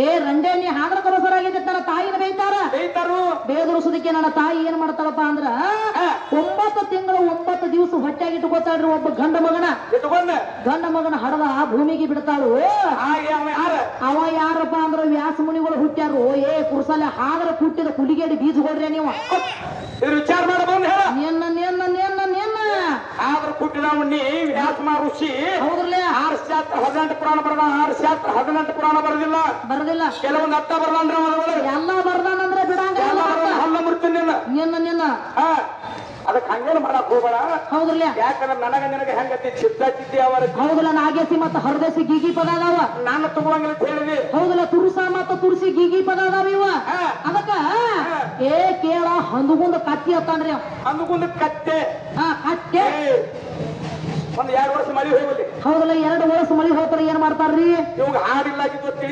ಏ ರಂಡೆ ನೀ ಹಾದ್ರ ಕರಸರಾಗಿದೆ ನನ್ನ ತಾಯಿನ ಬೇಯ್ತಾರು ಬೇದರುಸುದಕ್ಕೆ ನನ್ನ ತಾಯಿ ಏನ್ ಮಾಡ್ತಾಳಪ್ಪ ಅಂದ್ರ 9 ತಿಂಗಳು 9 ದಿವಸ ಹೊಟ್ಟೆಗಿಟ್ಟುಕೊತಾಳ್ರಿ ಒಬ್ಬ ಗಂಡ ಮಗನ ಹಡದ ಭೂಮಿಗೆ ಬಿಡ್ತಾಳು. ಅವ ಯಾರಪ್ಪ ಅಂದ್ರ ವ್ಯಾಸ ಮುನಿಗಳು ಹುಟ್ಟ್ಯಾರು. ಏ ಕುರ್ಸಲ್ಲ ಹಾದ್ರ ಹುಟ್ಟಿದ ಕುಲಿಗೇಡಿ ಬೀಜಗೊಳ್ರಿ ನೀವು ವಿಚಾರ ಮಾಡಬಹುದು ಹೇಳ ಆದ್ರ ಹುಟ್ಟಿದ ವ್ಯಾಸ ಋಷಿ ಹೌದ್ರಲ್ಲ 18 ಪುರಾಣ ಬರದ 18 ಪುರಾಣ ಬರದಿಲ್ಲ ಕೆಲವೊಂದು ಅರ್ಥ ಬರ್ದಾನ್ರಿ ಎಲ್ಲ ಬರ್ದಾನಂದ್ರೆ ಬಿಡಂಗ ಹಲ್ಲ ಮುರ್ತೀನಿ ನಿನ್ನ ಅದಕ್ಕೆ ಹಂಗೇನು ಮಾಡಕ್ ಹೋಗ್ಬೇಡ. ಹೌದ್ರಲ್ಲ ಯಾಕಂದ್ರೆ ನಿನಗೆ ಹೆಂಗತಿ ಚಿದ್ದಿ ಅವರ ಹೌದಲ್ಲ ನಾಗೇಸಿ ಮತ್ತ ಹರದೇಸಿ ಗೀಗಿ ಪದ ಅದಾವ ನಾನು ತಗೊಳಂಗಿಲ್ಲ ಅಂತ ಹೇಳಿದಿ. ಹೌದಲ್ಲ ತುರುಸ ಮತ್ತ ತುರ್ಸಿ ಗೀಗಿ ಪದ ಅದಾವ ಇವ ಅದಕ್ಕ ಏ ಕೇಳ ಹಂದುಗುಂದ ಕತ್ತಿ ಹತ್ತಾನ್ರಿ ಹಂದುಗುಂದ ಕತ್ತೆ ಕತ್ತೆ ಒಂದ್ 2 ವರ್ಷ ಮಳಿ ಹೋಗ್ಲಿ. ಹೌದಲ್ಲ 2 ವರ್ಷ ಮಳಿ ಹೋಗ್ತಾರ ಏನ್ ಮಾಡ್ತಾರ್ರಿ ಇವಾಗ ಹಾಡಿಲ್ಲ